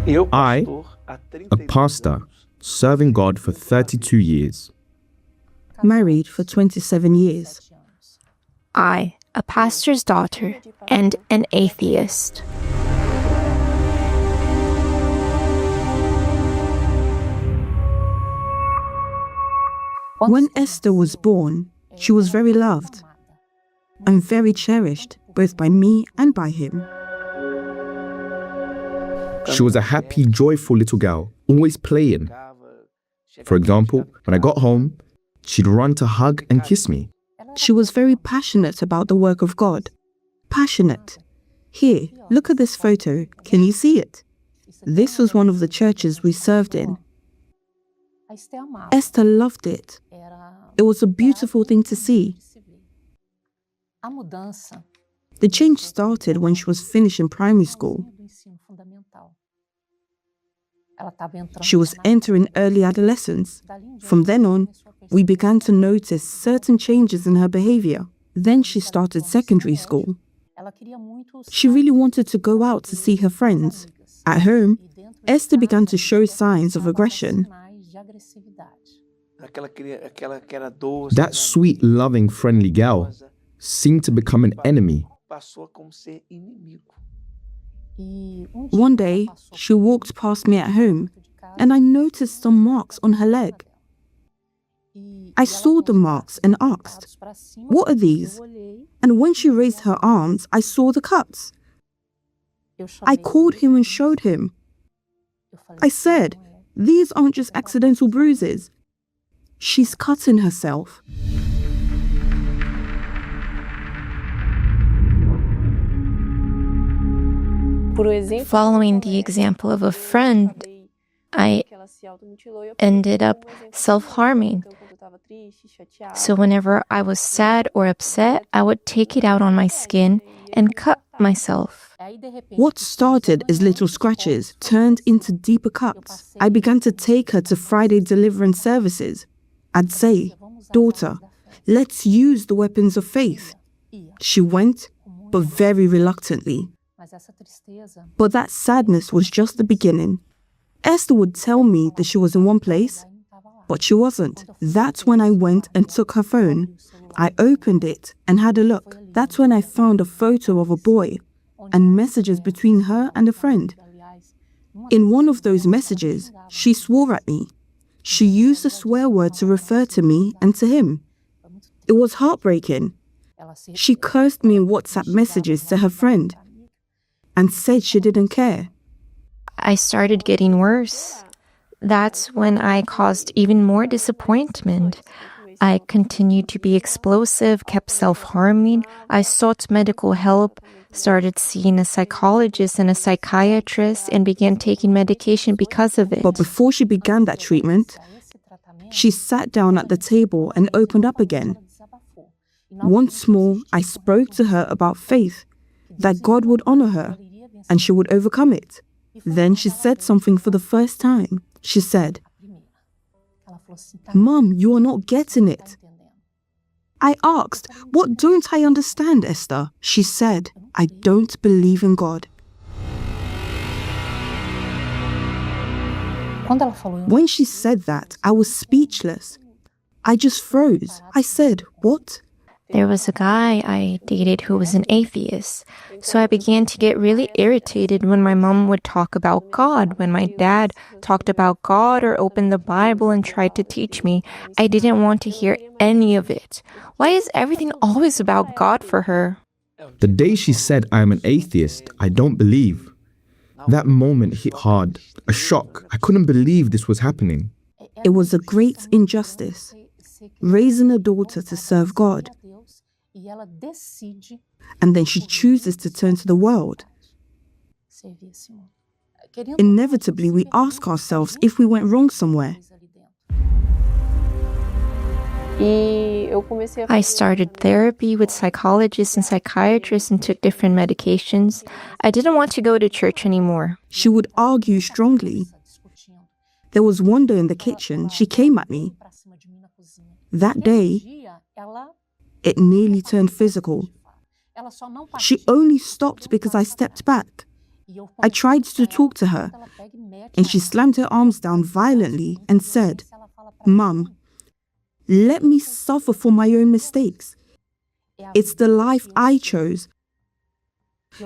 I, a pastor, serving God for 32 years. Married for 27 years. I, a pastor's daughter and an atheist. When Esther was born, she was very loved and very cherished, both by me and by him. She was a happy, joyful little girl, always playing. For example, when I got home, she'd run to hug and kiss me. She was very passionate about the work of God. Passionate. Here, look at this photo. Can you see it? This was one of the churches we served in. Esther loved it. It was a beautiful thing to see. The change started when she was finishing primary school. She was entering early adolescence. From then on, we began to notice certain changes in her behavior. Then she started secondary school. She really wanted to go out to see her friends. At home, Esther began to show signs of aggression. That sweet, loving, friendly girl seemed to become an enemy. One day, she walked past me at home, and I noticed some marks on her leg. I saw the marks and asked, "What are these?" And when she raised her arms, I saw the cuts. I called him and showed him. I said, "These aren't just accidental bruises. She's cutting herself." Following the example of a friend, I ended up self-harming. So whenever I was sad or upset, I would take it out on my skin and cut myself. What started as little scratches turned into deeper cuts. I began to take her to Friday deliverance services. I'd say, "Daughter, let's use the weapons of faith." She went, but very reluctantly. But that sadness was just the beginning. Esther would tell me that she was in one place, but she wasn't. That's when I went and took her phone. I opened it and had a look. That's when I found a photo of a boy and messages between her and a friend. In one of those messages, she swore at me. She used a swear word to refer to me and to him. It was heartbreaking. She cursed me in WhatsApp messages to her friend and said she didn't care. I started getting worse. That's when I caused even more disappointment. I continued to be explosive, kept self-harming. I sought medical help, started seeing a psychologist and a psychiatrist, and began taking medication because of it. But before she began that treatment, she sat down at the table and opened up again. Once more, I spoke to her about faith, that God would honor her, and she would overcome it. Then she said something for the first time. She said, "Mom, you are not getting it." I asked, "What don't I understand, Esther?" She said, "I don't believe in God." When she said that, I was speechless. I just froze. I said, "What?" There was a guy I dated who was an atheist, so I began to get really irritated when my mom would talk about God. When my dad talked about God or opened the Bible and tried to teach me, I didn't want to hear any of it. Why is everything always about God for her? The day she said, "I am an atheist, I don't believe," that moment hit hard, a shock. I couldn't believe this was happening. It was a great injustice, raising a daughter to serve God, and then she chooses to turn to the world. Inevitably, we ask ourselves if we went wrong somewhere. I started therapy with psychologists and psychiatrists and took different medications. I didn't want to go to church anymore. She would argue strongly. There was one day in the kitchen, she came at me. That day, it nearly turned physical. She only stopped because I stepped back. I tried to talk to her, and she slammed her arms down violently and said, "Mum, let me suffer for my own mistakes. It's the life I chose,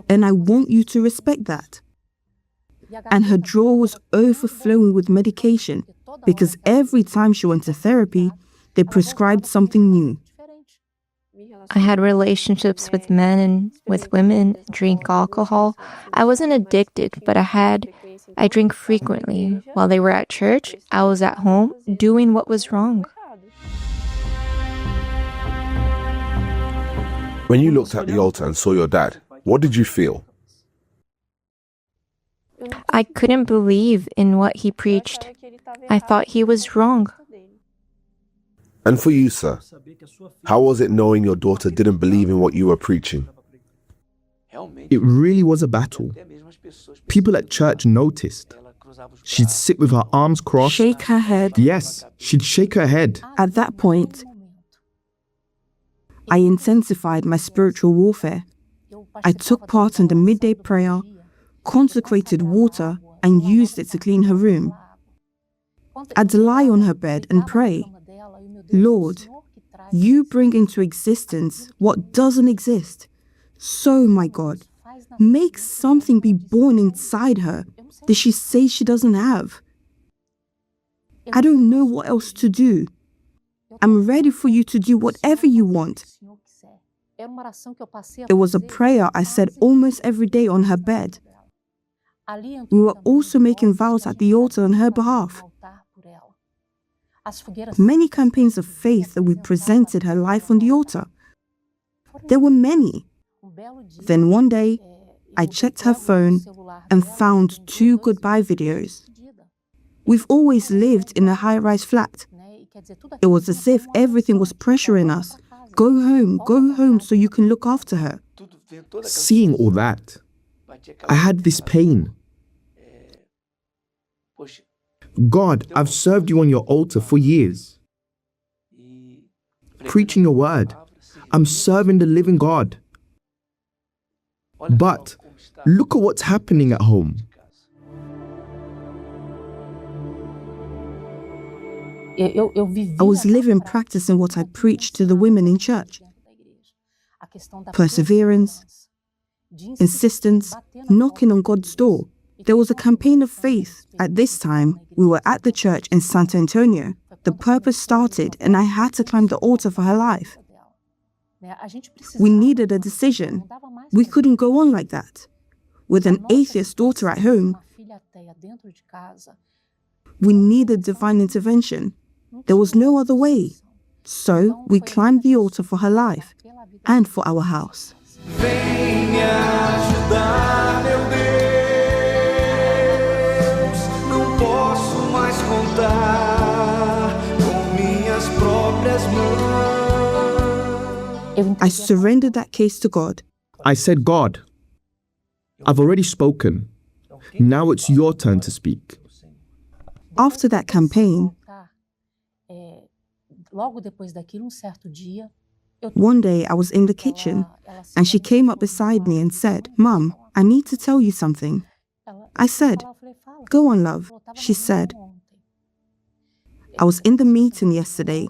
and I want you to respect that." And her drawer was overflowing with medication because every time she went to therapy, they prescribed something new. I had relationships with men and with women, drink alcohol. I wasn't addicted, but I drink frequently. While they were at church, I was at home doing what was wrong. When you looked at the altar and saw your dad, what did you feel? I couldn't believe in what he preached. I thought he was wrong. And for you, sir, how was it knowing your daughter didn't believe in what you were preaching? It really was a battle. People at church noticed. She'd sit with her arms crossed. Shake her head. Yes, she'd shake her head. At that point, I intensified my spiritual warfare. I took part in the midday prayer, consecrated water, and used it to clean her room. I'd lie on her bed and pray, "Lord, you bring into existence what doesn't exist. So, my God, make something be born inside her that she says she doesn't have. I don't know what else to do. I'm ready for you to do whatever you want." It was a prayer I said almost every day on her bed. We were also making vows at the altar on her behalf. Many campaigns of faith that we presented her life on the altar. There were many. Then one day, I checked her phone and found 2 goodbye videos. We've always lived in a high-rise flat. It was as if everything was pressuring us. Go home so you can look after her. Seeing all that, I had this pain. God, I've served you on your altar for years, preaching your word. I'm serving the living God. But look at what's happening at home. I was living practicing what I preached to the women in church. Perseverance, insistence, knocking on God's door. There was a campaign of faith. At this time, we were at the church in Santo Antonio. The purpose started and I had to climb the altar for her life. We needed a decision. We couldn't go on like that. With an atheist daughter at home, we needed divine intervention. There was no other way. So we climbed the altar for her life and for our house. Vem me ajudar, meu Deus. Não posso mais contar com minhas próprias mãos. I surrendered that case to God. I said, God, I've already spoken. Now it's your turn to speak. After that campaign, one day I was in the kitchen and she came up beside me and said, "Mum, I need to tell you something." I said, "Go on, love." She said, "I was in the meeting yesterday.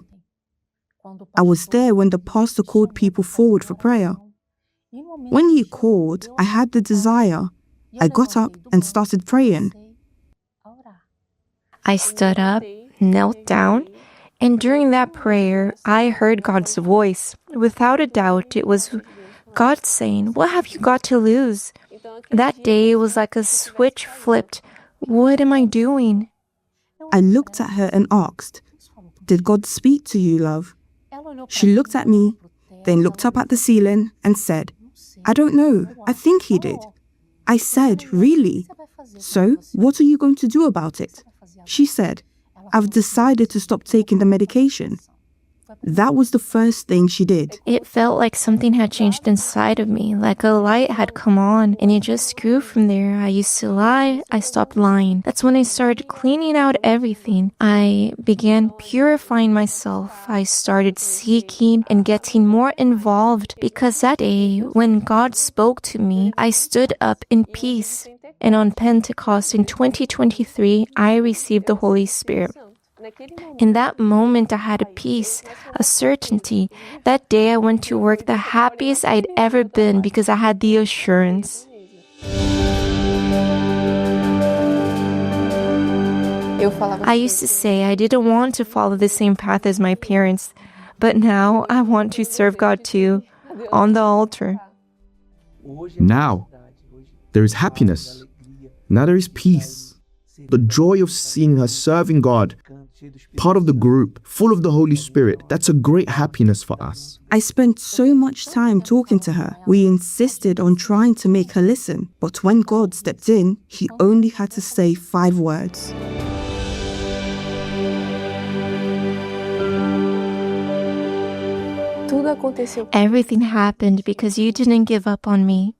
I was there when the pastor called people forward for prayer. When he called, I had the desire. I got up and started praying." I stood up, knelt down, and during that prayer, I heard God's voice. Without a doubt, it was God saying, "What have you got to lose?" That day was like a switch flipped. What am I doing? I looked at her and asked, "Did God speak to you, love?" She looked at me, then looked up at the ceiling and said, "I don't know. I think he did." I said, "Really? So, what are you going to do about it?" She said, "I've decided to stop taking the medication." That was the first thing she did. It felt like something had changed inside of me, like a light had come on, and it just grew from there. I used to lie, I stopped lying. That's when I started cleaning out everything. I began purifying myself. I started seeking and getting more involved because that day, when God spoke to me, I stood up in peace. And on Pentecost in 2023, I received the Holy Spirit. In that moment, I had a peace, a certainty. That day, I went to work the happiest I'd ever been because I had the assurance. I used to say I didn't want to follow the same path as my parents, but now I want to serve God too, on the altar. Now, there is happiness. Now there is peace. The joy of seeing her serving God, part of the group, full of the Holy Spirit, that's a great happiness for us. I spent so much time talking to her. We insisted on trying to make her listen, but when God stepped in, he only had to say 5 words. Everything happened because you didn't give up on me.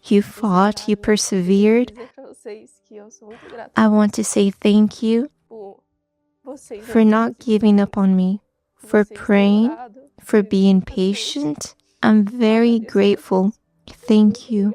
You fought, you persevered. I want to say thank you for not giving up on me, for praying, for being patient. I'm very grateful. Thank you.